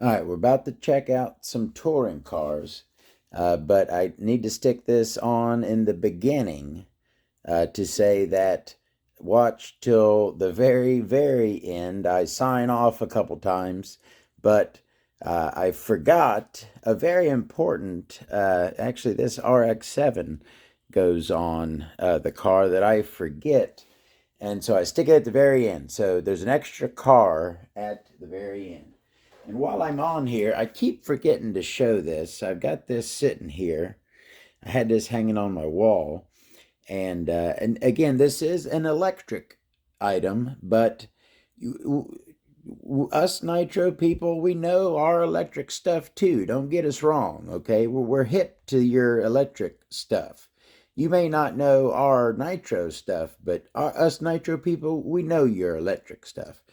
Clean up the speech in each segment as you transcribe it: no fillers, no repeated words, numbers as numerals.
All right, we're about to check out some touring cars, but I need to stick this on in the beginning to say that watch till the very, very end. I sign off a couple times, but I forgot a very important, actually, this RX-7 goes on the car that I forget. And so I stick it at the very end. So there's an extra car at the very end. And while I'm on here, I keep forgetting to show this. I've got this sitting here. I had this hanging on my wall. And again, this is an electric item, but us Nitro people, we know our electric stuff too. Don't get us wrong, okay? We're hip to your electric stuff. You may not know our Nitro stuff, but us Nitro people, we know your electric stuff.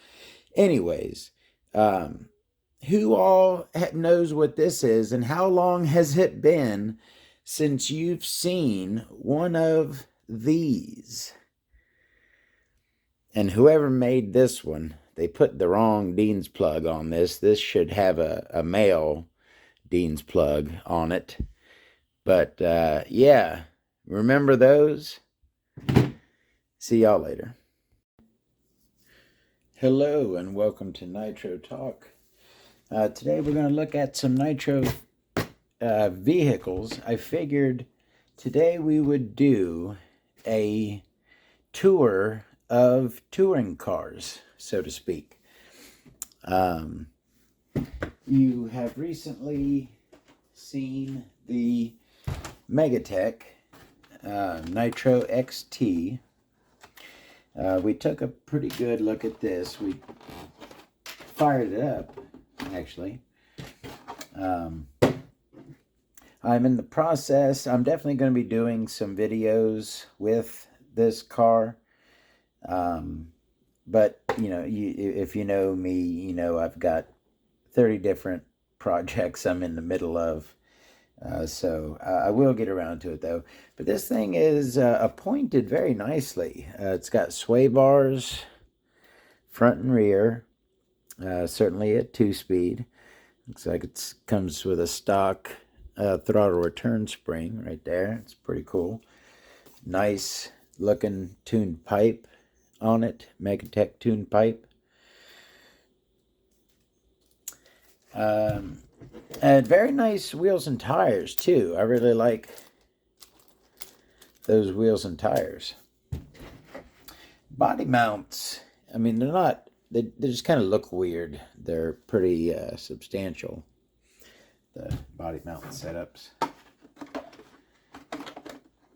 Anyways, who all knows what this is, and how long has it been since you've seen one of these? And whoever made this one, they put the wrong Dean's plug on this. This should have a male Dean's plug on it. But yeah, remember those? See y'all later. Hello and welcome to Nitro Talk. Today we're going to look at some Nitro vehicles. I figured today we would do a tour of touring cars, so to speak. You have recently seen the Megatech Nitro XT. We took a pretty good look at this. We fired it up, actually. I'm in the process. I'm definitely going to be doing some videos with this car. But, you know, if you know me, you know I've got 30 different projects I'm in the middle of. So I will get around to it, though. But this thing is appointed very nicely. It's got sway bars, front and rear. Certainly at 2-speed. Looks like it comes with a stock throttle return spring right there. It's pretty cool. Nice looking tuned pipe on it. Megatech tuned pipe. And very nice wheels and tires too. I really like those wheels and tires. Body mounts. I mean, they're not. They just kind of look weird. They're pretty substantial. The body mount setups.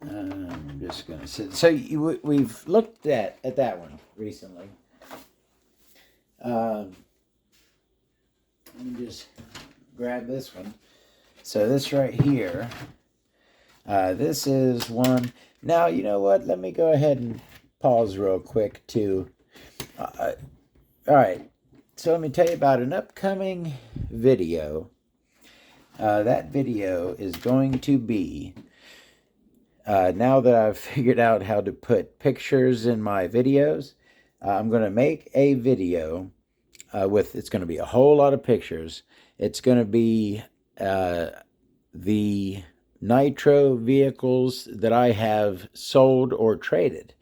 I'm just gonna sit. So we've looked at that one recently. Let me just grab this one. So this right here. This is one. Now you know what? Let me go ahead and pause real quick too. All right. So let me tell you about an upcoming video. That video is going to be, now that I've figured out how to put pictures in my videos, I'm going to make a video it's going to be a whole lot of pictures. It's going to be the Nitro vehicles that I have sold or traded.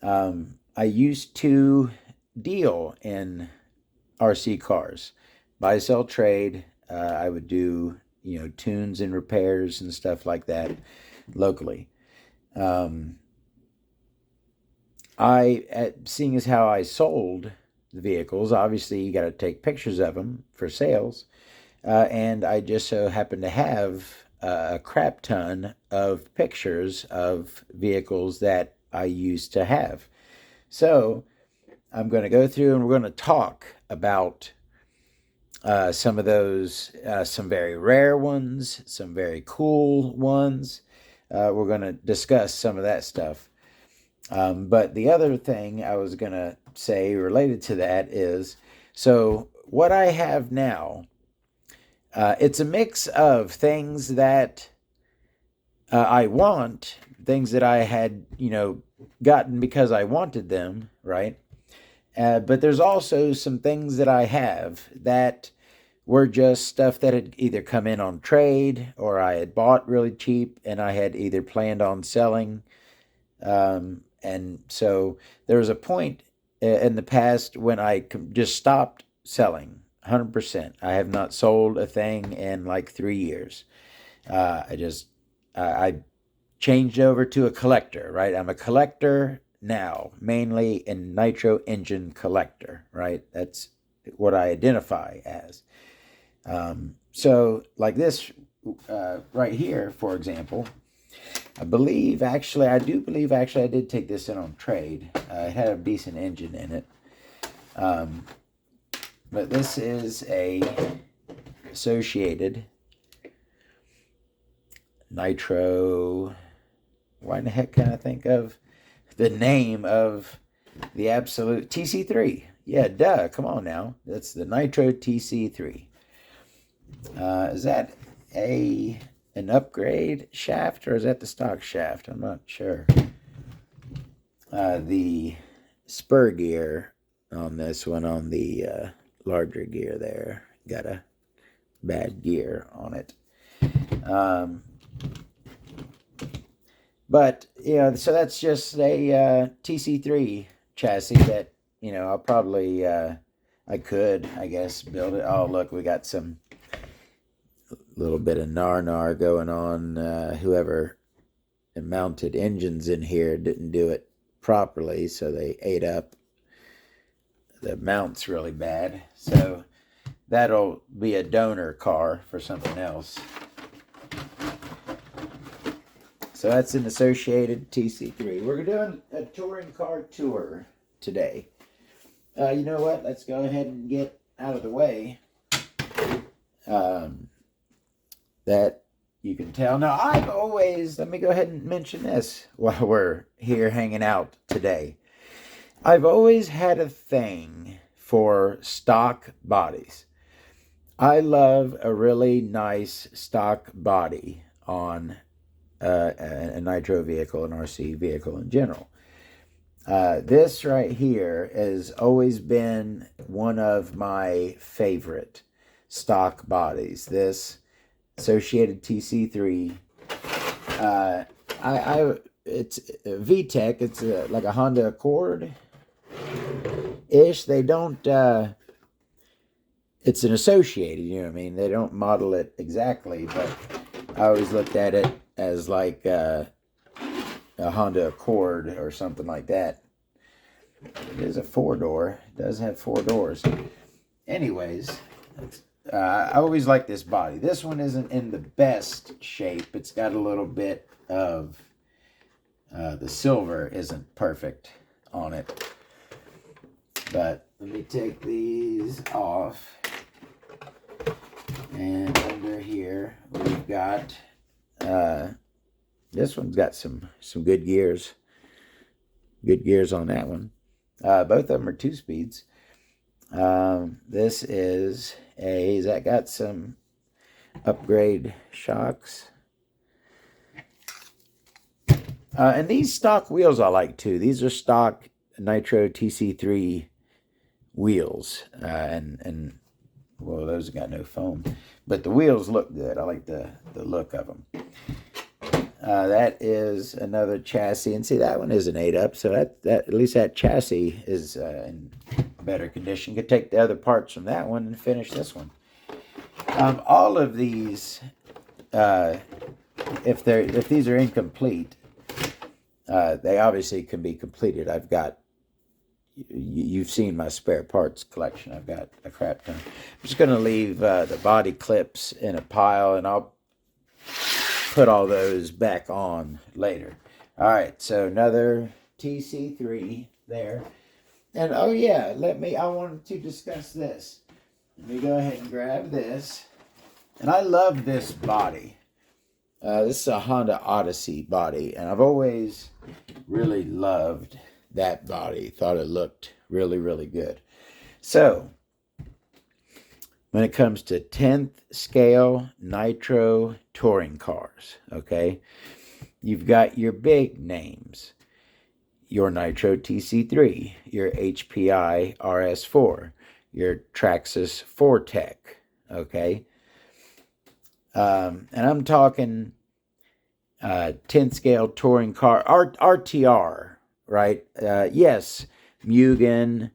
I used to deal in RC cars, buy, sell, trade. I would do, you know, tunes and repairs and stuff like that locally. Seeing as how I sold the vehicles, obviously you got to take pictures of them for sales. And I just so happen to have a crap ton of pictures of vehicles that I used to have. So I'm going to go through and we're going to talk about some of those, some very rare ones, some very cool ones. We're going to discuss some of that stuff. But the other thing I was going to say related to that is, so what I have now, it's a mix of things that I want, things that I had, you know, gotten because I wanted them, right? But there's also some things that I have that were just stuff that had either come in on trade or I had bought really cheap and I had either planned on selling. And so there was a point in the past when I just stopped selling 100%. I have not sold a thing in like 3 years. I changed over to a collector, right? I'm a collector now, mainly a nitro engine collector, right? That's what I identify as. So like this right here, for example, I do believe actually I did take this in on trade. It had a decent engine in it. But this is a associated Nitro. Why in the heck can I think of the name of the absolute TC3? Yeah, duh. Come on now. That's the Nitro TC3. Is that an upgrade shaft or is that the stock shaft? I'm not sure. The spur gear on this one, on the larger gear there, got a bad gear on it. But, so that's just a TC3 chassis that, I'll probably, I could, I guess, build it. Oh, look, we got some little bit of nar going on. Whoever mounted engines in here didn't do it properly, so they ate up the mounts really bad. So that'll be a donor car for something else. So that's an associated TC3. We're doing a touring car tour today. You know what? Let's go ahead and get out of the way. That you can tell. Now, let me go ahead and mention this while we're here hanging out today. I've always had a thing for stock bodies. I love a really nice stock body on a nitro vehicle, an RC vehicle in general. This right here has always been one of my favorite stock bodies. This associated TC3. It's a VTEC. It's like a Honda Accord ish. They don't. It's an associated. You know what I mean? They don't model it exactly, but I always looked at it as like a Honda Accord or something like that. It is a 4-door. It does have 4 doors. Anyways, I always like this body. This one isn't in the best shape. It's got a little bit of the silver isn't perfect on it. But let me take these off. And under here we've got this one's got some good gears. Good gears on that one. Both of them are 2-speeds. This is that got some upgrade shocks. And these stock wheels I like too. These are stock Nitro TC3 wheels. And well, those have got no foam. But the wheels look good. I like the look of them. That is another chassis. And see, that one is an 8-up. So that at least that chassis is in better condition. Could take the other parts from that one and finish this one. All of these, if these are incomplete, they obviously can be completed. I've got, you've seen my spare parts collection. I've got a crap ton. I'm just going to leave the body clips in a pile, and I'll put all those back on later. All right, so another TC3 there. And oh yeah, I wanted to discuss this. Let me go ahead and grab this. And I love this body. This is a Honda Odyssey body, and I've always really loved that body. Thought it looked really, really good. So, when it comes to 10th scale nitro touring cars, okay, you've got your big names. Your Nitro TC3, your HPI rs4, your Traxxas VTEC, okay? And I'm talking 10 scale touring car, RTR, right? Yes, Mugen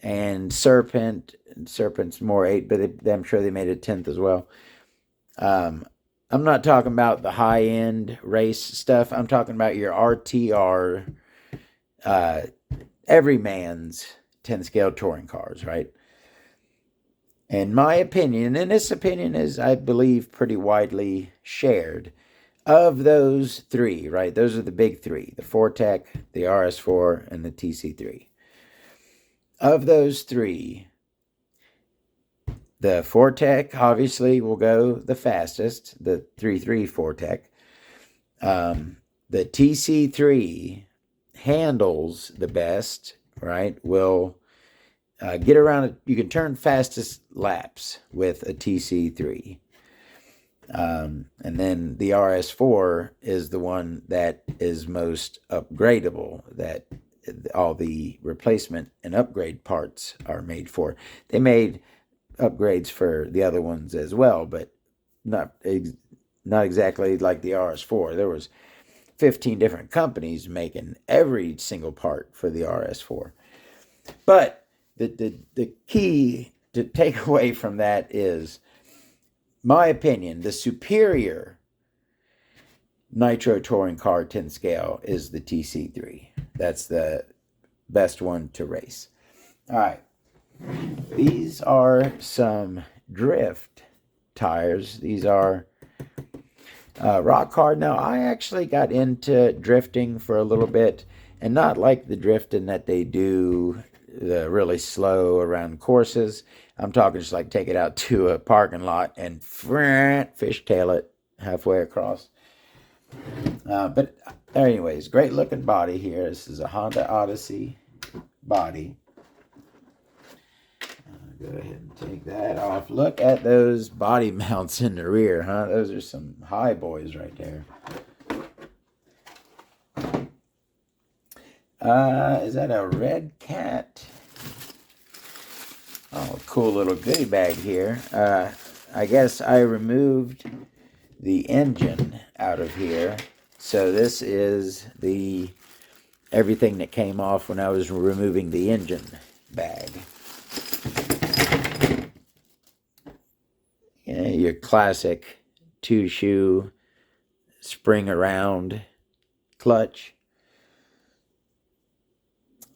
and Serpent. Serpent's more 8, but I'm sure they made a 10th as well. I'm not talking about the high-end race stuff. I'm talking about your RTR, everyman's 10 scale touring cars, right? In my opinion, and this opinion is, I believe, pretty widely shared, of those three, right? Those are the big three, the VTEC, the rs4, and the TC3. Of those three, the VTEC obviously will go the fastest, the 3.3 VTEC. The TC3 handles the best, right? Will get around, you can turn fastest laps with a TC3. And then the rs4 is the one that is most upgradable, that all the replacement and upgrade parts are made for. They made upgrades for the other ones as well, but not exactly like the rs4. There was 15 different companies making every single part for the rs4. But the key to take away from that is, my opinion, the superior Nitro touring car 10 scale is the TC3. That's the best one to race. All right. These are some drift tires. These are rock hard. Now, I actually got into drifting for a little bit, and not like the drifting that they do really slow around courses. I'm talking just like take it out to a parking lot and fishtail it halfway across. But anyways, great looking body here. This is a Honda Odyssey body. Go ahead and take that off. Look at those body mounts in the rear, huh? Those are some high boys right there. Is that a Red Cat? Oh, cool little goodie bag here. I guess I removed the engine out of here. So this is everything that came off when I was removing the engine bag. Yeah, your classic 2-shoe spring around clutch.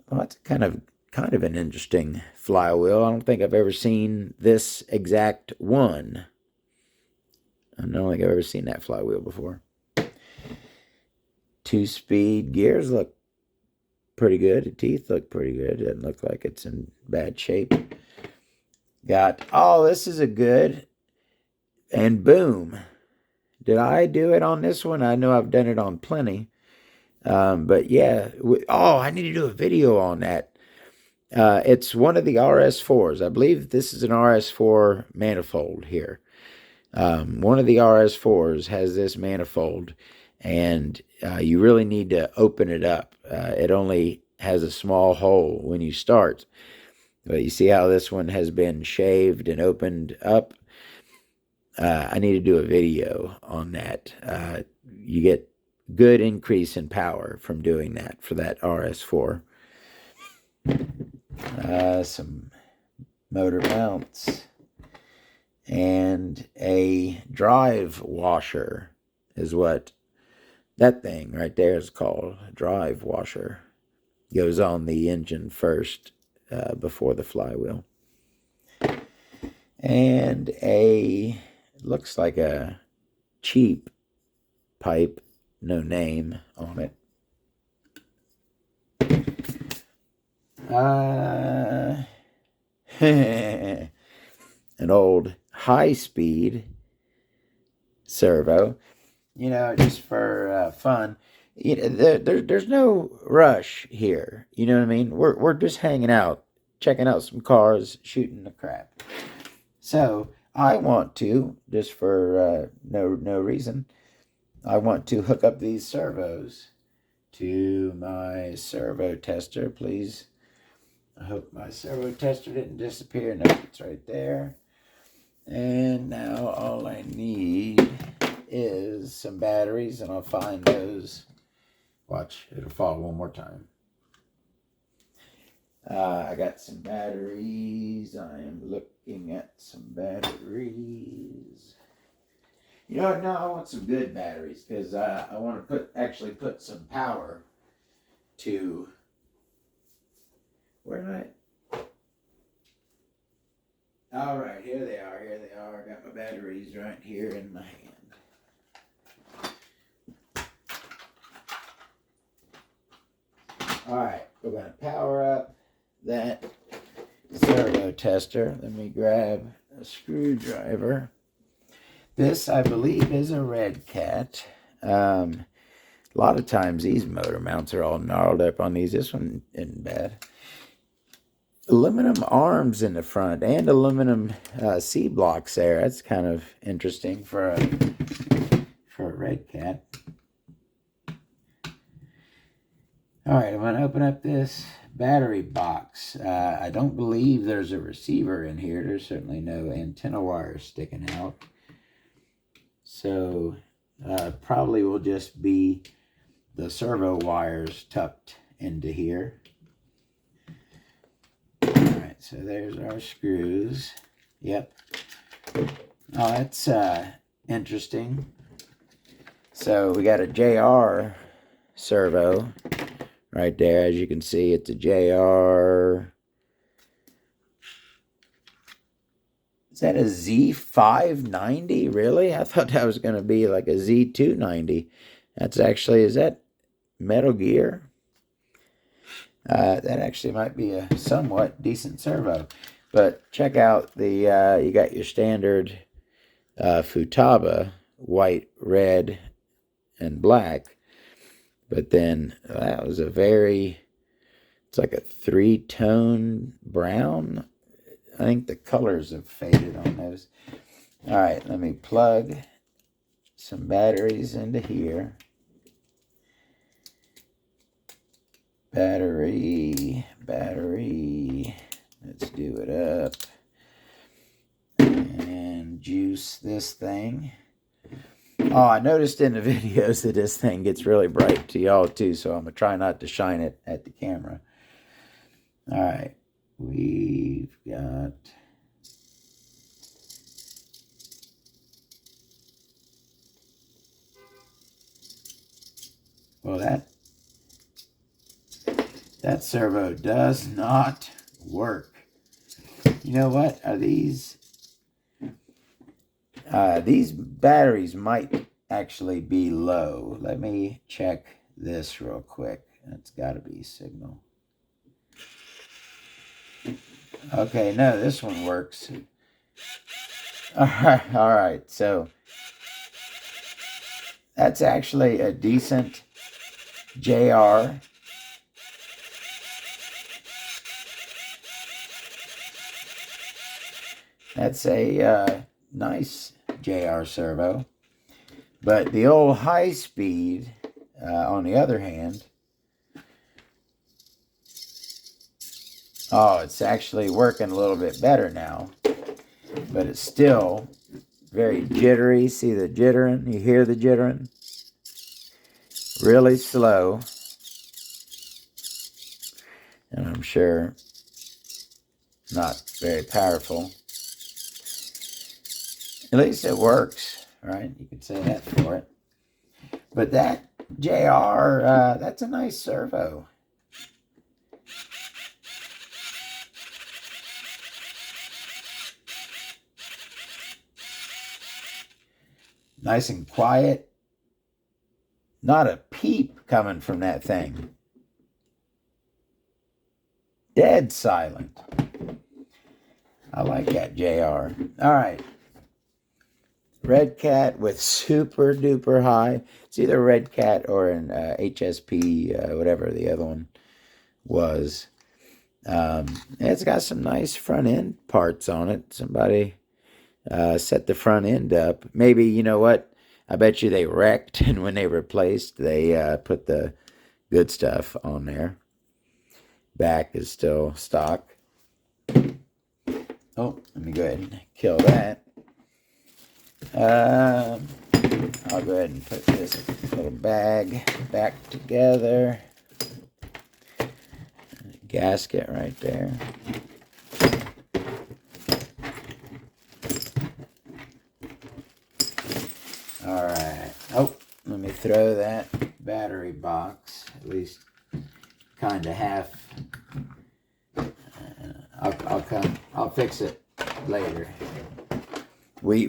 Well, that's kind of an interesting flywheel. I don't think I've ever seen this exact one. I don't think I've ever seen that flywheel before. 2-speed gears look pretty good. The teeth look pretty good. It doesn't look like it's in bad shape. This is a good, and boom. Did I do it on this one? I know I've done it on plenty. But yeah, I need to do a video on that. It's one of the rs4s. I believe this is an rs4 manifold here. One of the rs4s has this manifold, and you really need to open it up. It only has a small hole when you start. But you see how this one has been shaved and opened up? I need to do a video on that. You get good increase in power from doing that for that rs4. Some motor mounts and a drive washer is what that thing right there is called. A drive washer goes on the engine first before the flywheel. And looks like a cheap pipe, no name on it. An old high-speed servo, just for fun. There's no rush here. You know what I mean? We're just hanging out, checking out some cars, shooting the crap. So I want to, just for no reason, I want to hook up these servos to my servo tester, please. I hope my servo tester didn't disappear. No, it's right there. And now all I need is some batteries, and I'll find those. Watch, it'll fall one more time. I got some batteries. I am looking at some batteries. You know what? No, I want some good batteries because I want to actually put some power to. Where did I? All right, here they are. Here they are. I got my batteries right here in my hand. All right, we're going to power up that servo tester. Let me grab a screwdriver. This, I believe, is a Red Cat. A lot of times these motor mounts are all gnarled up on these. This one isn't bad. Aluminum arms in the front and aluminum C-blocks there. That's kind of interesting for a Red Cat. All right, I'm going to open up this battery box. I don't believe there's a receiver in here. There's certainly no antenna wires sticking out. So probably will just be the servo wires tucked into here. All right, so there's our screws. Yep. Oh, that's interesting. So we got a JR servo right there. As you can see, it's a JR. Is that a Z590? Really? I thought that was going to be like a Z290. That's actually, is that Metal Gear? That actually might be a somewhat decent servo. But check out the, you got your standard Futaba, white, red, and black. But then that was a very, it's like a three-tone brown. I think the colors have faded on those. All right, let me plug some batteries into here. Battery. Let's do it up. And juice this thing. Oh, I noticed in the videos that this thing gets really bright to y'all too, so I'm going to try not to shine it at the camera. All right. We've got well, that servo does not work. You know what? Are these batteries might actually be low. Let me check this real quick. That's got to be signal. Okay, no, this one works. All right. So that's actually a decent JR. That's a nice JR servo. But the old high speed, on the other hand, oh, it's actually working a little bit better now. But it's still very jittery. See the jittering? You hear the jittering? Really slow. And I'm sure not very powerful. At least it works, right? You could say that for it. But that JR, that's a nice servo. Nice and quiet. Not a peep coming from that thing. Dead silent. I like that JR. All right. Red Cat with super duper high. It's either Red Cat or an HSP, whatever the other one was. It's got some nice front end parts on it. Somebody set the front end up. Maybe, you know what? I bet you they wrecked, and when they replaced, they put the good stuff on there. Back is still stock. Oh, let me go ahead and kill that. I'll go ahead and put this little bag back together. Gasket right there. All right. Oh, let me throw that battery box, at least kind of half. I'll fix it later. We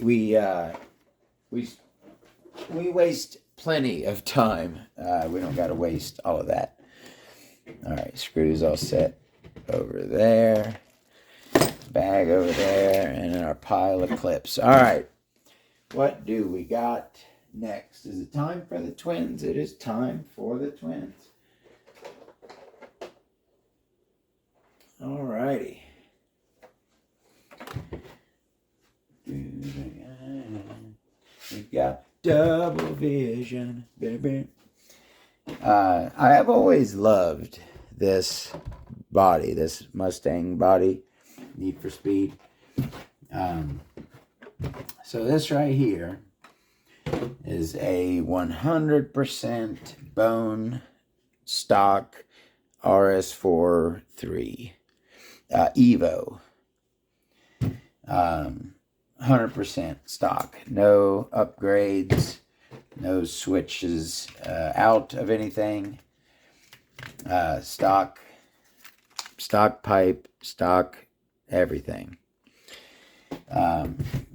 waste plenty of time. We don't got to waste all of that. All right, screws all set over there. Bag over there, and then our pile of clips. All right, what do we got next? Is it time for the twins? It is time for the twins. All righty. We've got double vision, baby. I have always loved this body, this Mustang body, Need for Speed. So this right here is a 100% bone stock rs4 3 Evo. 100% stock, no upgrades, no switches out of anything. Stock pipe, stock everything.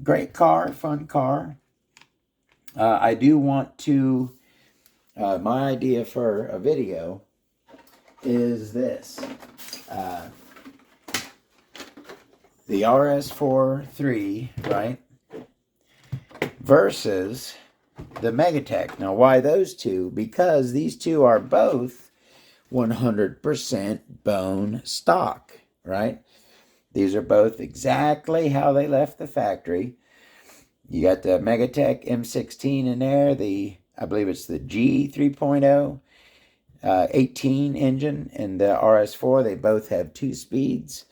Great car, fun car. I do want to, my idea for a video is this. The rs4 3, right, versus the Megatech. Now, why those two? Because these two are both 100% bone stock, right? These are both exactly how they left the factory. You got the Megatech M16 in there, I believe it's the G 3.0 18 engine, and the rs4, they both have 2 speeds.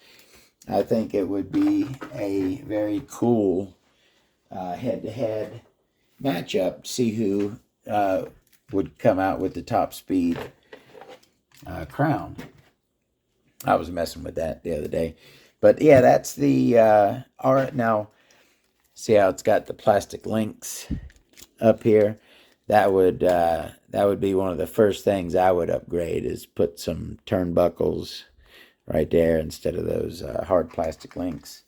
I think it would be a very cool head-to-head matchup. See who would come out with the top speed crown. I was messing with that the other day. But yeah, that's the now, see how it's got the plastic links up here? That would be one of the first things I would upgrade, is put some turnbuckles right there instead of those hard plastic links.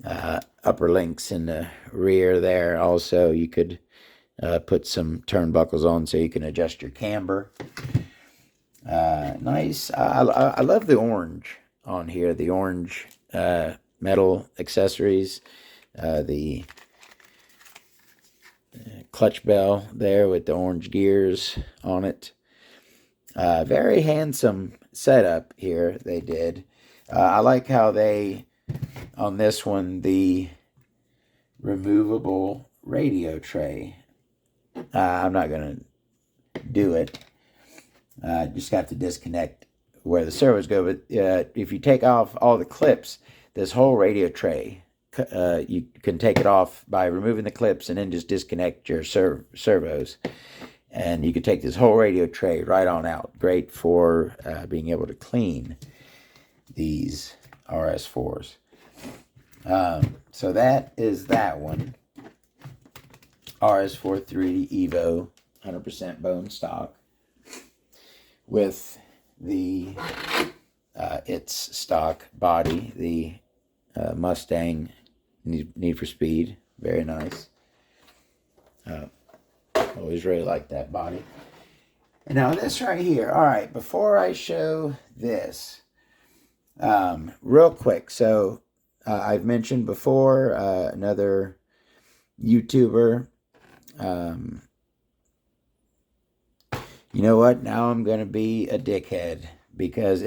Upper links in the rear there. Also, you could put some turnbuckles on so you can adjust your camber. Nice. I love the orange on here. The orange metal accessories. The clutch bell there with the orange gears on it. Very handsome setup here they did. I like how they, on this one, the removable radio tray. I'm not going to do it. Just have to disconnect where the servos go. But if you take off all the clips, this whole radio tray, you can take it off by removing the clips and then just disconnect your servos. And you can take this whole radio tray right on out. Great for being able to clean these rs4s. So that is that one. rs4 3 Evo, 100% bone stock. With the its stock body, the Mustang Need for Speed. Very nice. Always really like that body. And now this right here. All right, before I show this, real quick. So I've mentioned before another YouTuber. You know what? Now I'm going to be a dickhead because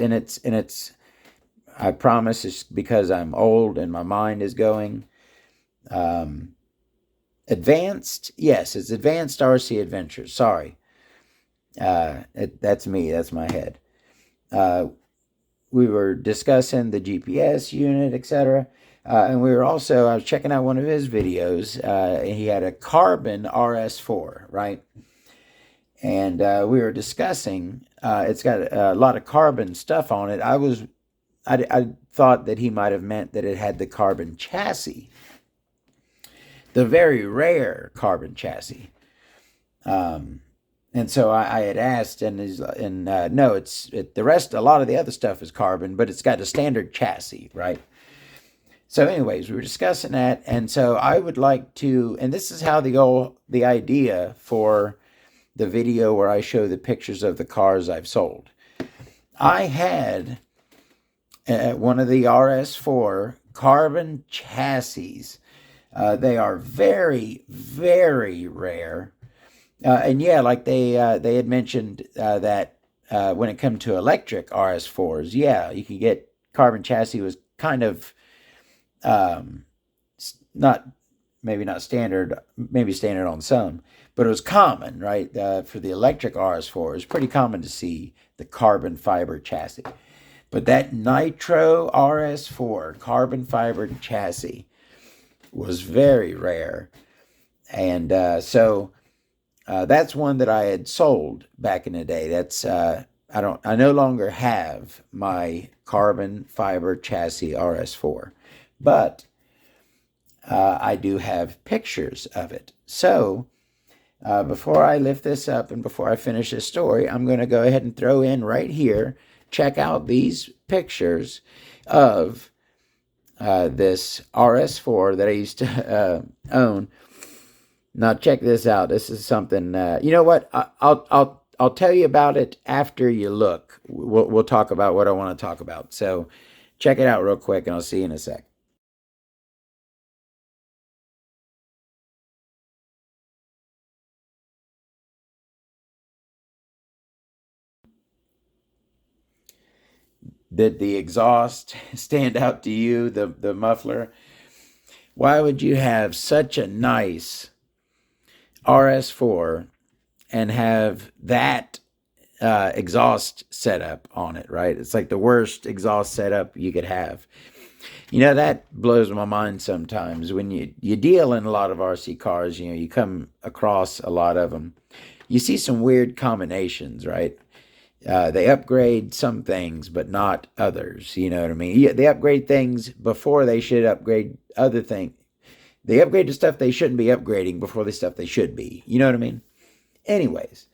I promise it's because I'm old and my mind is going. Advanced, yes, it's Advanced RC Adventures. Sorry. That's me. That's my head. We were discussing the GPS unit, etc. And we were also, I was checking out one of his videos. He had a carbon rs4, right? And we were discussing, it's got a lot of carbon stuff on it. I thought that he might have meant that it had the carbon chassis, the very rare carbon chassis. And so I had asked, and no, the rest. A lot of the other stuff is carbon, but it's got a standard chassis, right? So, anyways, we were discussing that, and so I would like to, and this is how the idea for the video where I show the pictures of the cars I've sold. I had one of the rs4 carbon chassis. They are very, very rare. And yeah, like they had mentioned that when it comes to electric rs4s, yeah, you could get carbon chassis was kind of maybe not standard, maybe standard on some, but it was common, right? For the electric rs4, it was pretty common to see the carbon fiber chassis. But that Nitro rs4 carbon fiber chassis was very rare, and so. That's one that I had sold back in the day. That's I no longer have my carbon fiber chassis rs4, but I do have pictures of it. So before I lift this up and before I finish this story, I'm going to go ahead and throw in right here. Check out these pictures of this rs4 that I used to own. Now check this out. This is something. You know what? I'll tell you about it after you look. We'll talk about what I want to talk about. So check it out real quick, and I'll see you in a sec. Did the exhaust stand out to you? The muffler. Why would you have such a nice rs4 and have that exhaust setup on it, right? It's like the worst exhaust setup you could have. You know, that blows my mind sometimes when you deal in a lot of RC cars. You know, you come across a lot of them. You see some weird combinations, right? They upgrade some things, but not others. You know what I mean? Yeah, they upgrade things before they should upgrade other things. They upgrade the stuff they shouldn't be upgrading before the stuff they should be. You know what I mean? Anyways,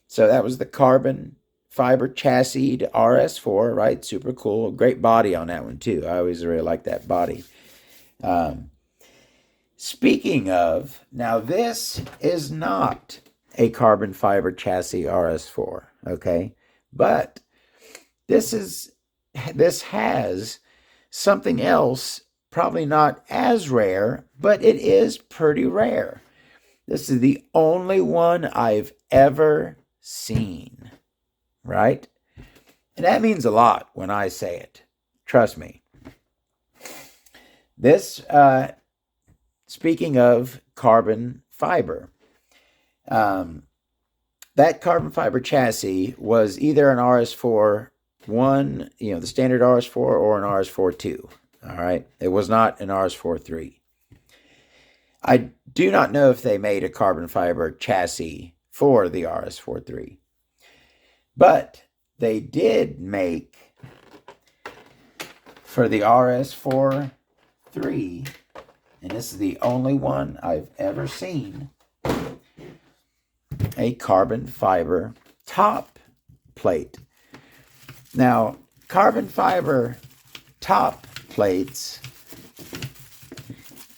so that was the carbon fiber chassis rs4, right? Super cool. Great body on that one, too. I always really like that body. Speaking of, now this is not a carbon fiber chassis rs4, okay? But this has something else, probably not as rare, but it is pretty rare. This is the only one I've ever seen, right? And that means a lot when I say it. Trust me. This, speaking of carbon fiber, that carbon fiber chassis was either an rs4 1, the standard rs4, or an rs4 2. All right. It was not an rs4 3. I do not know if they made a carbon fiber chassis for the rs4 3, but they did make for the rs4 3, and this is the only one I've ever seen, a carbon fiber top plate. Now, carbon fiber top plates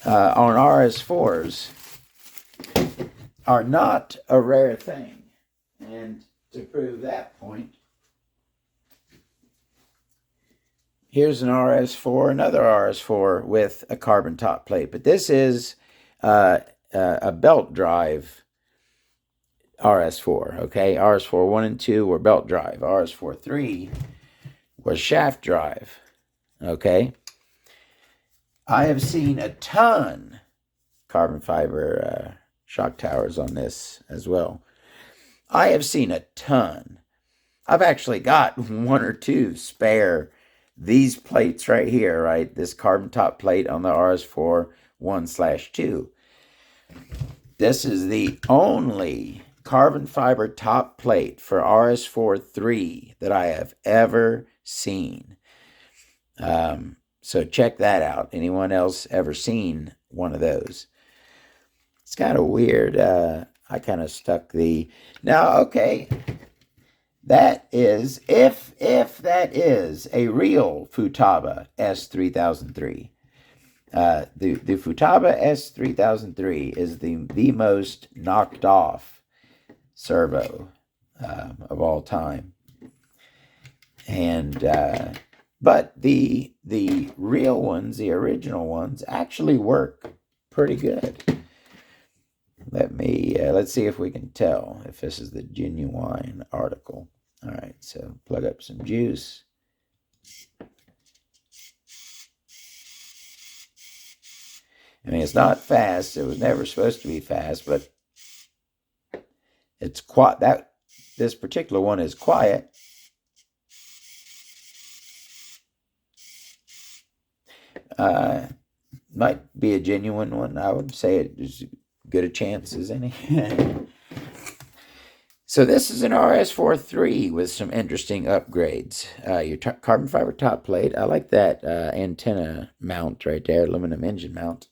on rs4s are not a rare thing. And to prove that point, here's an rs4, another rs4 with a carbon top plate. But this is a belt drive rs4, okay? rs4 1 and 2 were belt drive. rs4 3 was shaft drive, okay? I have seen a ton carbon fiber shock towers on this as well. I have seen a ton. I've actually got one or two spare these plates right here, right? This carbon top plate on the RS4 1/2. This is the only carbon fiber top plate for rs4 3 that I have ever seen. So check that out. Anyone else ever seen one of those? It's kind of weird. I kind of stuck the... Now, okay, that is, if that is a real Futaba S3003. The Futaba S3003 is the most knocked off servo of all time. And but the real ones, the original ones, actually work pretty good. Let's see if we can tell if this is the genuine article. All right, so plug up some juice. I mean, it's not fast. It was never supposed to be fast, but it's quiet. This particular one is quiet. Might be a genuine one. I would say it is good a chance as any. So this is an rs4 3 with some interesting upgrades. Your carbon fiber top plate. I like that antenna mount right there, aluminum engine mount.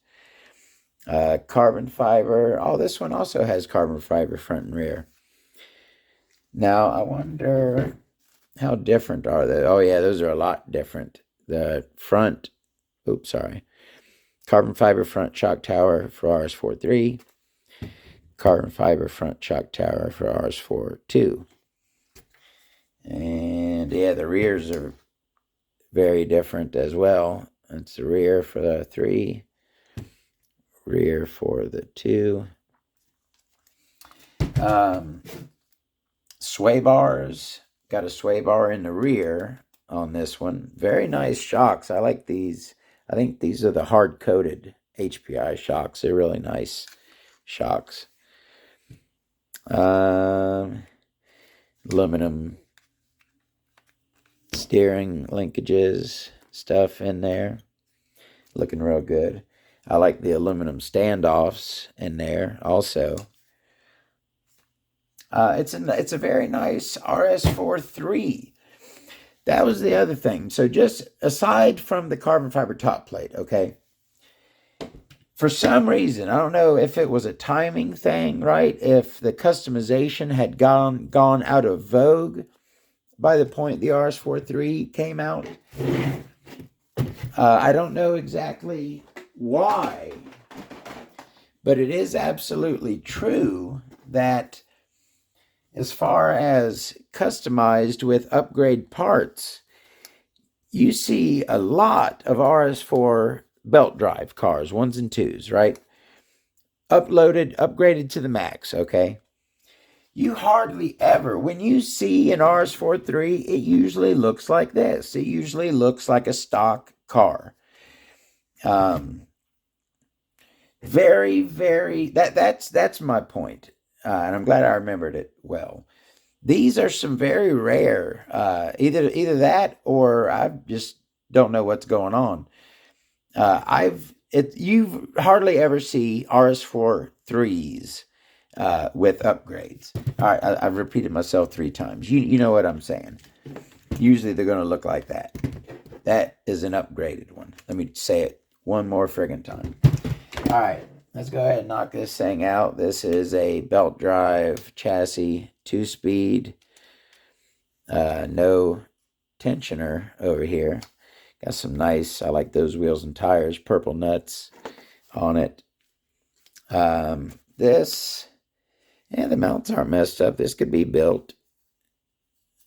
Carbon fiber. Oh, this one also has carbon fiber front and rear. Now, I wonder how different are they? Oh, yeah, those are a lot different. The front, oops, sorry. Carbon fiber front shock tower for rs4 3. Carbon fiber front shock tower for rs4 2. And, yeah, the rears are very different as well. That's the rear for the 3. Rear for the 2. Sway bars. Got a sway bar in the rear on this one. Very nice shocks. I like these. I think these are the hard-coated HPI shocks. They're really nice shocks. Aluminum steering linkages, stuff in there. Looking real good. I like the aluminum standoffs in there also. It's a very nice rs4 3. That was the other thing. So just aside from the carbon fiber top plate, okay? For some reason, I don't know if it was a timing thing, right? If the customization had gone out of vogue by the point the rs4 3 came out. I don't know exactly why, but it is absolutely true that as far as customized with upgrade parts, you see a lot of rs4 belt drive cars, 1s and 2s, right? Upgraded to the max, okay? You hardly ever, when you see an rs4 3, it usually looks like this. It usually looks like a stock car. Very, very, that's my point. And I'm glad I remembered it well. These are some very rare, either that or I just don't know what's going on. You hardly ever see rs4 3s with upgrades. All right, I've repeated myself 3 times. You know what I'm saying. Usually they're going to look like that. That is an upgraded one. Let me say it one more friggin' time. All right, let's go ahead and knock this thing out. This is a belt drive chassis, 2-speed, no tensioner over here. Got some nice, I like those wheels and tires, purple nuts on it. The mounts aren't messed up. This could be built.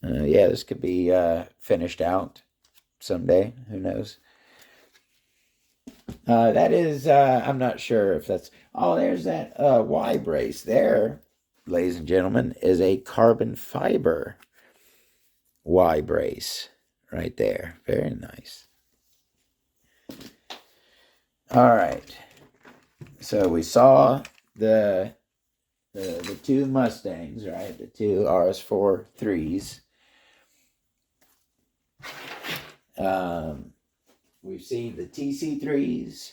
This could be finished out someday. Who knows? That is, I'm not sure if that's... Oh, there's that Y brace there, ladies and gentlemen, is a carbon fiber Y brace right there. Very nice. All right. So we saw the 2 Mustangs, right? The 2 rs4 3s. We've seen the TC3s.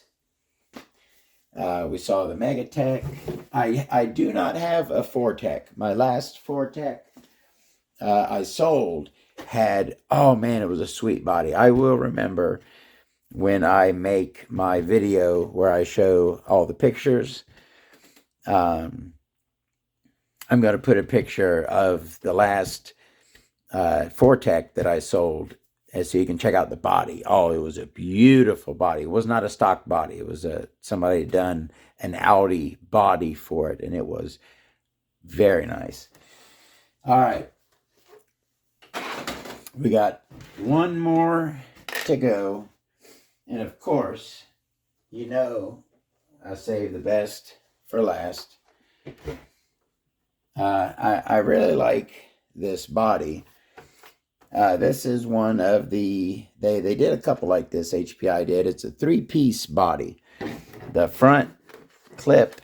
We saw the Megatech. I do not have a VTEC. My last VTEC I sold had, oh man, it was a sweet body. I will remember when I make my video where I show all the pictures. I'm going to put a picture of the last VTEC that I sold, and so you can check out the body. Oh, it was a beautiful body. It was not a stock body. It was somebody had done an Audi body for it, and it was very nice. All right. We got one more to go. And of course, you know, I saved the best for last. I really like this body. This is one of the, they did a couple like this, HPI did. It's a 3-piece body. The front clip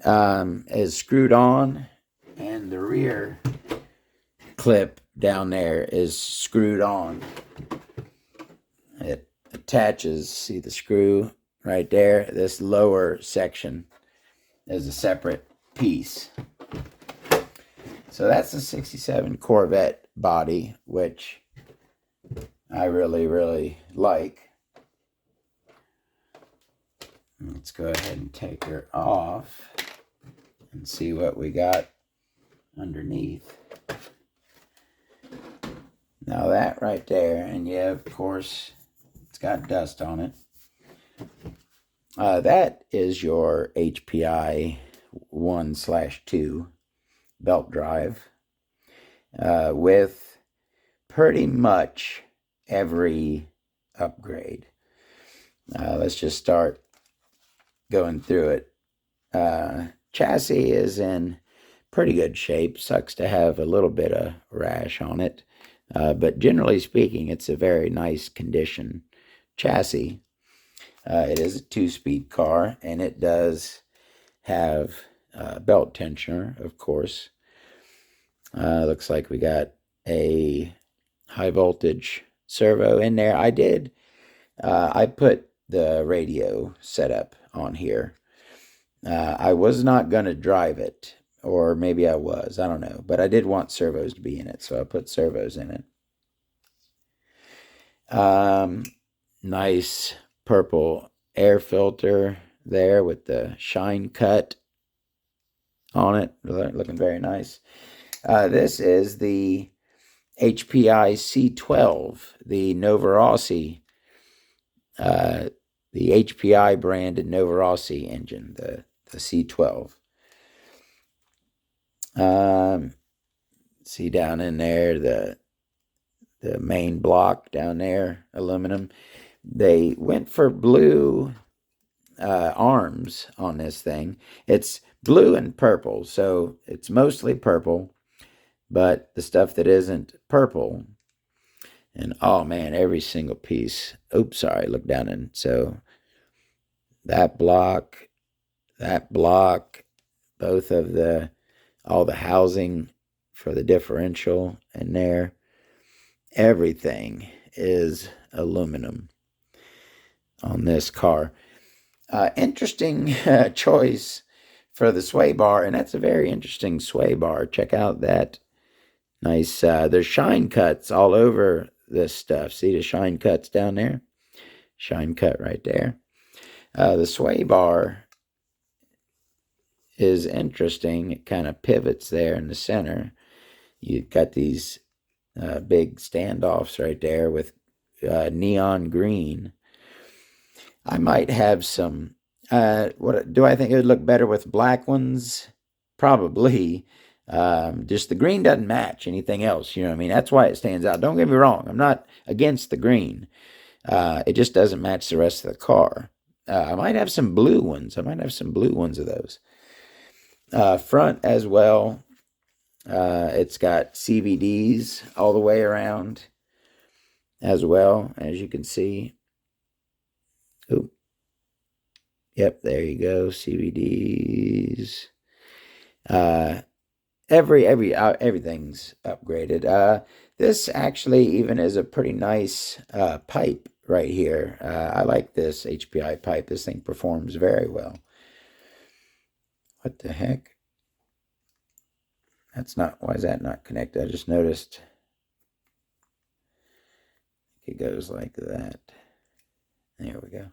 is screwed on, and the rear clip down there is screwed on. It attaches, see the screw right there? This lower section is a separate piece. So that's a 67 Corvette body, which I really, really like. Let's go ahead and take her off and see what we got underneath. Now that right there, and yeah, of course, it's got dust on it. That is your HPI 1/2 belt drive with pretty much every upgrade. Let's just start going through it. Chassis is in pretty good shape. Sucks to have a little bit of rash on it. But generally speaking, it's a very nice condition chassis. It is a 2-speed car, and it does have belt tensioner, of course. Looks like we got a high voltage servo in there. I put the radio setup on here. I was not going to drive it, or maybe I was, I don't know. But I did want servos to be in it, so I put servos in it. Nice purple air filter there with the shine cut on it, looking very nice. This is the HPI C12, the Odyssey, the HPI branded Odyssey engine, the C12. See down in there the main block down there, aluminum. They went for blue arms on this thing. It's blue and purple, so it's mostly purple, but the stuff that isn't purple, and oh man, every single piece. Oops, sorry, look down in. So that block, both of all the housing for the differential in there, everything is aluminum on this car. Interesting choice for the sway bar, and that's a very interesting sway bar. Check out that nice, there's shine cuts all over this stuff. See the shine cuts down there? Shine cut right there. The sway bar is interesting. It kind of pivots there in the center. You've got these big standoffs right there with neon green. I might have some, what do I think it would look better with black ones? Probably. Just the green doesn't match anything else, you know what I mean? That's why it stands out. Don't get me wrong, I'm not against the green. It just doesn't match the rest of the car. I might have some blue ones. I might have some blue ones of those. Front as well. It's got CVDs all the way around as well, as you can see. Oop. Yep, there you go, CVDs. everything's upgraded. This actually even is a pretty nice pipe right here. I like this HPI pipe. This thing performs very well. What the heck? Why is that not connected? I just noticed it goes like that. There we go.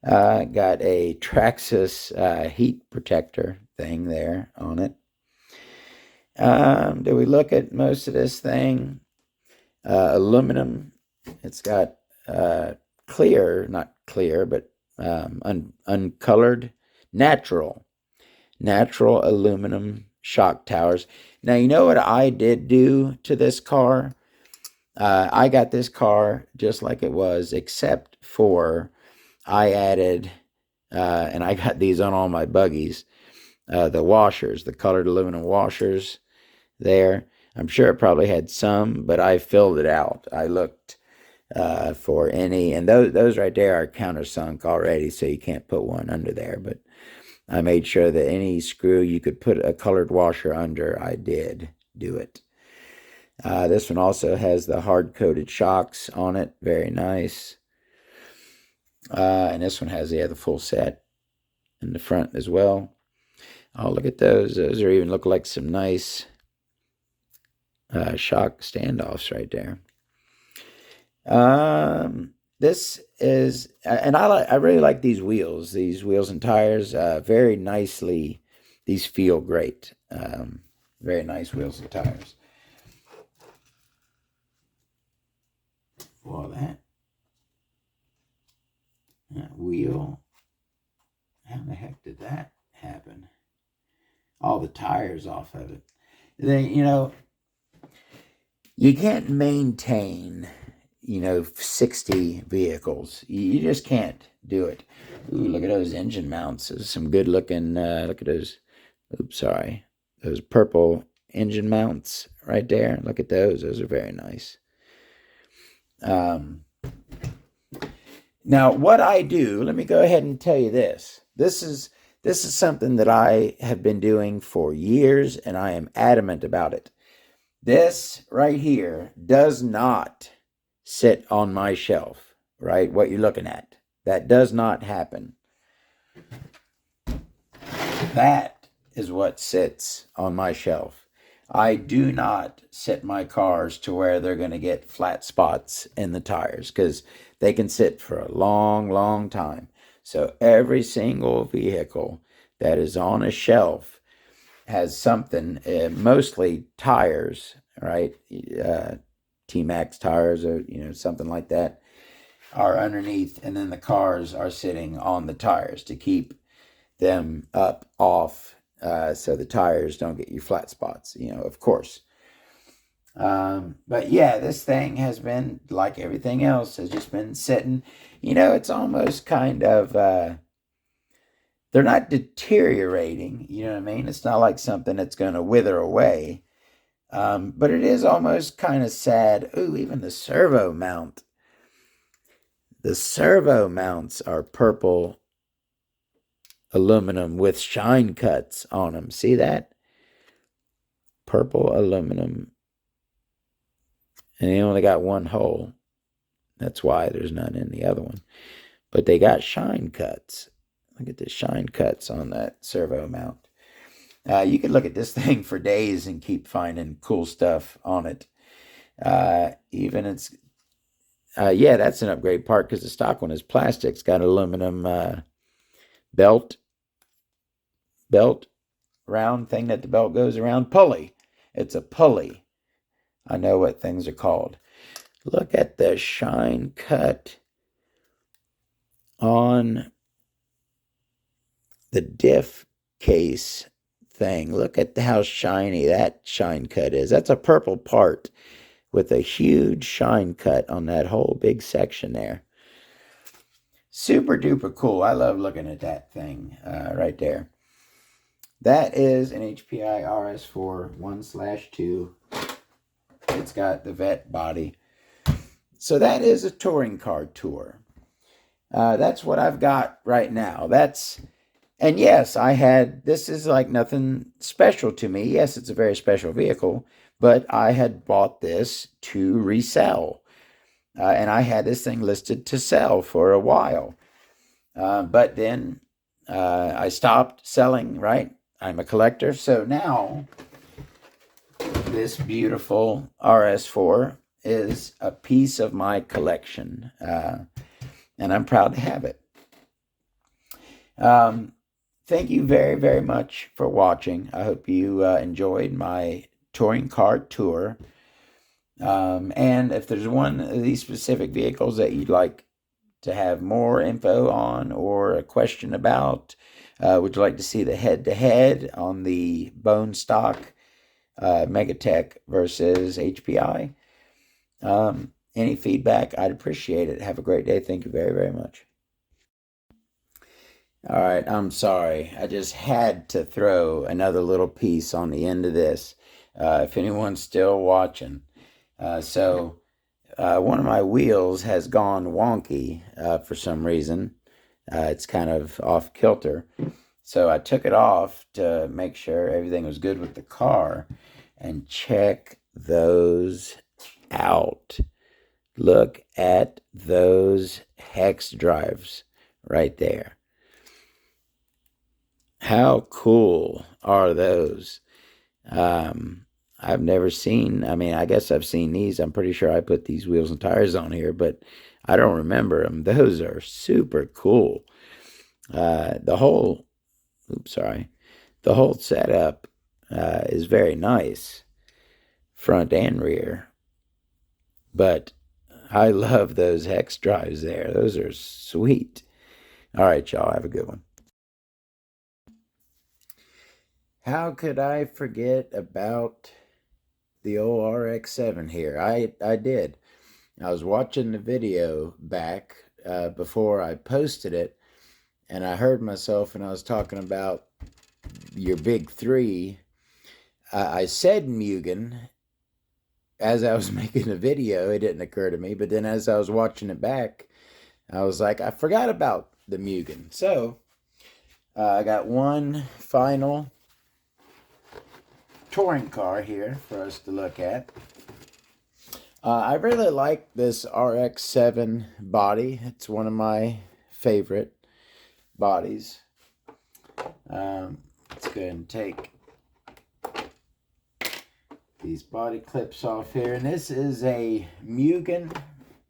Got a Traxxas heat protector thing there on it. Do we look at most of this thing? Aluminum. It's got clear, not clear, but uncolored, natural aluminum shock towers. Now, you know what I did do to this car? I got this car just like it was, except for I added, and I got these on all my buggies, the washers, the colored aluminum washers there. I'm sure it probably had some, but I filled it out. I looked for any, and those right there are countersunk already, so you can't put one under there. But I made sure that any screw you could put a colored washer under, I did do it. This one also has the hard-coated shocks on it. Very nice. And this one has, the full set in the front as well. Oh, look at those. Those are even look like some nice shock standoffs right there. This is, and I really like these wheels and tires. Very nicely, these feel great. Very nice wheels and tires. Well, that wheel, how the heck did that happen? All the tires off of it. Then, you can't maintain, 60 vehicles. You just can't do it. Ooh, look at those engine mounts. There's some good looking, look at those, those purple engine mounts right there. Look at those. Those are very nice. Now, what I do, let me go ahead and tell you this. This is something that I have been doing for years, and I am adamant about it. This right here does not sit on my shelf, right? What you're looking at. That does not happen. That is what sits on my shelf. I do not set my cars to where they're going to get flat spots in the tires, because they can sit for a long, long time. So every single vehicle that is on a shelf has something, mostly tires, right? T-Max tires or, something like that are underneath. And then the cars are sitting on the tires to keep them up off, so the tires don't get you flat spots, of course. But yeah, this thing has been, like everything else, has just been sitting. It's almost kind of, they're not deteriorating, you know what I mean? It's not like something that's going to wither away. But it is almost kind of sad. Ooh, even the servo mount. The servo mounts are purple aluminum with shine cuts on them. See that? Purple aluminum. And they only got one hole. That's why there's none in the other one. But they got shine cuts. Look at the shine cuts on that servo mount. You can look at this thing for days and keep finding cool stuff on it. Even it's, yeah, that's an upgrade part, because the stock one is plastic. It's got aluminum belt, round thing that the belt goes around. Pulley. It's a pulley. I know what things are called. Look at the shine cut on the diff case thing. Look at how shiny that shine cut is. That's a purple part with a huge shine cut on that whole big section there. Super duper cool. I love looking at that thing right there. That is an HPI rs4 1/2. It's got the vet body. So that is a touring car tour. That's what I've got right now. That's And yes, this is like nothing special to me. Yes, it's a very special vehicle, but I had bought this to resell. And I had this thing listed to sell for a while. But then I stopped selling, right? I'm a collector. So now this beautiful rs4 is a piece of my collection. And I'm proud to have it. Thank you very, very much for watching. I hope you enjoyed my touring car tour. And if there's one of these specific vehicles that you'd like to have more info on or a question about, would you like to see the head-to-head on the bone stock Megatech versus HPI? Any feedback, I'd appreciate it. Have a great day. Thank you very, very much. All right, I'm sorry. I just had to throw another little piece on the end of this. If anyone's still watching. One of my wheels has gone wonky for some reason. It's kind of off kilter. So I took it off to make sure everything was good with the car. And check those out. Look at those hex drives right there. How cool are those? I've never seen, I guess I've seen these. I'm pretty sure I put these wheels and tires on here, but I don't remember them. Those are super cool. The whole setup is very nice, front and rear. But I love those hex drives there. Those are sweet. All right, y'all, have a good one. How could I forget about the old RX-7 here? I did. I was watching the video back before I posted it, and I heard myself and I was talking about your big three. I said Mugen as I was making the video. It didn't occur to me, but then as I was watching it back, I was like, I forgot about the Mugen. So I got one final touring car here for us to look at. I really like this RX-7 body. It's one of my favorite bodies. Let's go ahead and take these body clips off here. And this is a Mugen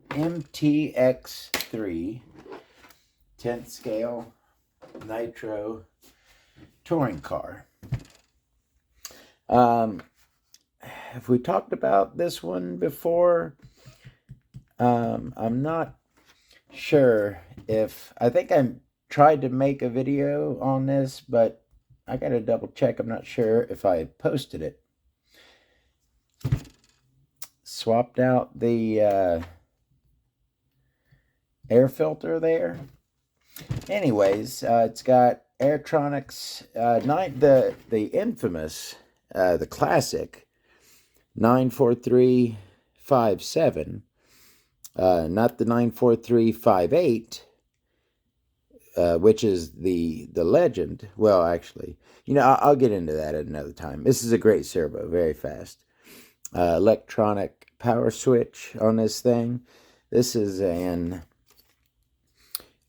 MTX-3 10th scale Nitro touring car. Have we talked about this one before? I'm not sure if, I think I tried to make a video on this, but I gotta double check. I'm not sure if I posted it. Swapped out the air filter there. Anyways, it's got Airtronics, the infamous, the classic 94357, not the 94358, which is the legend. Well, actually, I'll get into that at another time. This is a great servo, very fast. Electronic power switch on this thing. This is an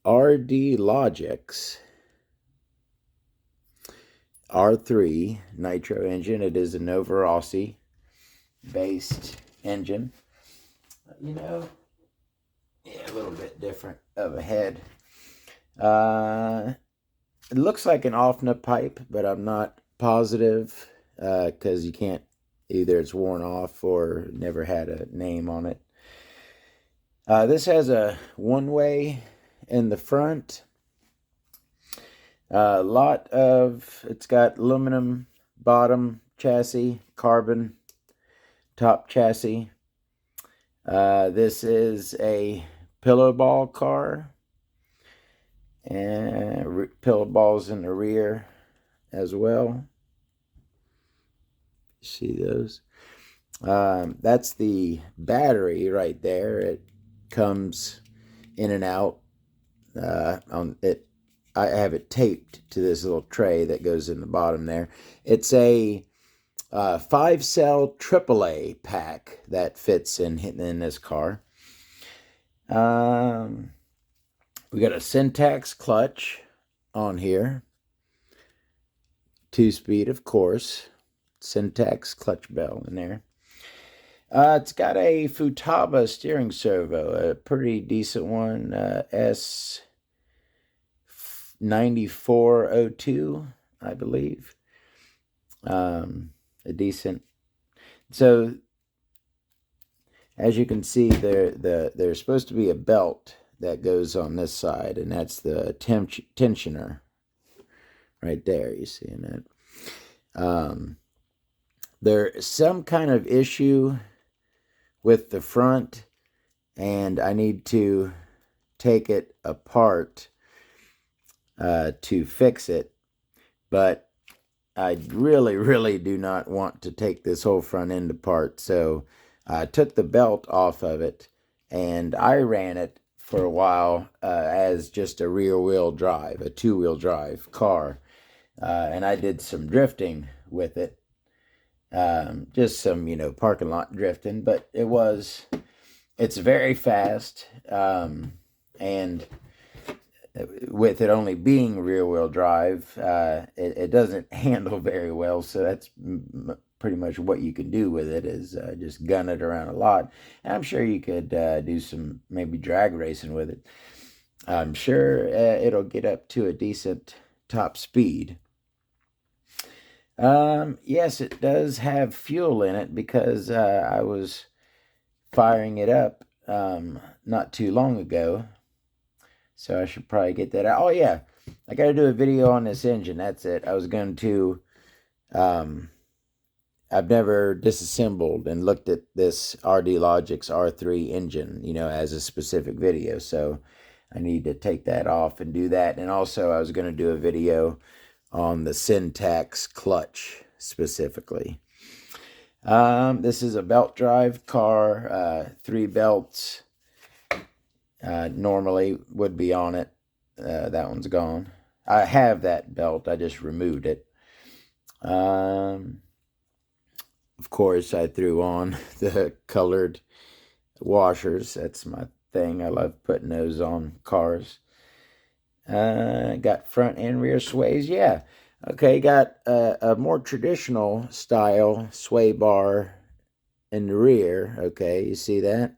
RD Logix R3 nitro engine. It is a Nova Odyssey based engine. A little bit different of a head. It looks like an off-nut pipe, but I'm not positive because you can't, either it's worn off or never had a name on it. This has a one-way in the front. It's got aluminum bottom chassis, carbon top chassis. This is a pillow ball car, and pillow balls in the rear as well. See those? That's the battery right there. It comes in and out on it. I have it taped to this little tray that goes in the bottom there. It's a 5-cell AAA pack that fits in this car. We got a Syntax clutch on here. 2-speed, of course. Syntax clutch bell in there. It's got a Futaba steering servo, a pretty decent one, S9402, I believe. A decent. So, as you can see, there's supposed to be a belt that goes on this side, and that's the tensioner right there. You see that? There's some kind of issue with the front, and I need to take it apart to fix it, but I really do not want to take this whole front end apart, so I took the belt off of it, and I ran it for a while as just a rear-wheel drive, a 2-wheel drive car, and I did some drifting with it. Just some, parking lot drifting, but it's very fast, and with it only being rear-wheel drive, it doesn't handle very well, so that's pretty much what you can do with it, is just gun it around a lot. And I'm sure you could do some maybe drag racing with it. I'm sure it'll get up to a decent top speed. Yes, it does have fuel in it, because I was firing it up not too long ago, so I should probably get that out. Oh yeah, I got to do a video on this engine. That's it. I was going to I've never disassembled and looked at this RD Logic's R3 engine, as a specific video, so I need to take that off and do that. And also I was going to do a video on the Syntax clutch specifically. This is a belt drive car, 3 belts normally would be on it. That one's gone. I have that belt, I just removed it. Of course, I threw on the colored washers. That's my thing. I love putting those on cars. Got front and rear sways. Yeah. Okay, got a more traditional style sway bar in the rear. Okay, you see that?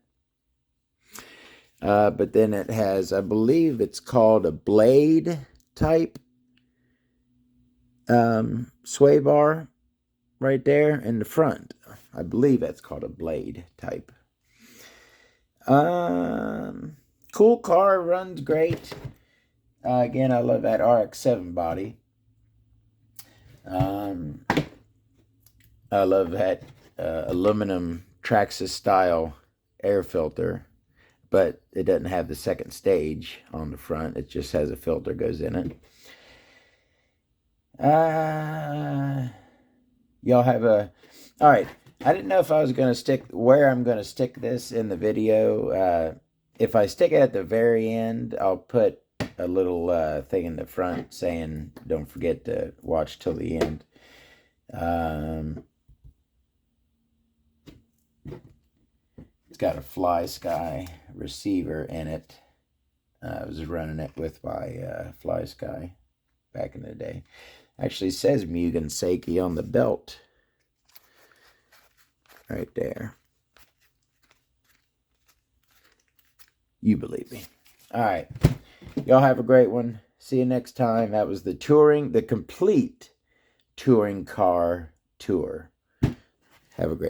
But then it has, I believe it's called a blade type sway bar right there in the front. I believe that's called a blade type. Cool car, runs great. Again, I love that RX-7 body. I love that aluminum Traxxas style air filter, but it doesn't have the second stage on the front. It just has a filter goes in it. Y'all have a... All right. I didn't know if I was going to where I'm going to stick this in the video. If I stick it at the very end, I'll put a little thing in the front saying, don't forget to watch till the end. It's got a Fly Sky receiver in it. I was running it with my Fly Sky back in the day. Actually says Mugen Seiki on the belt. Right there. You believe me. All right. Y'all have a great one. See you next time. That was the complete touring car tour. Have a great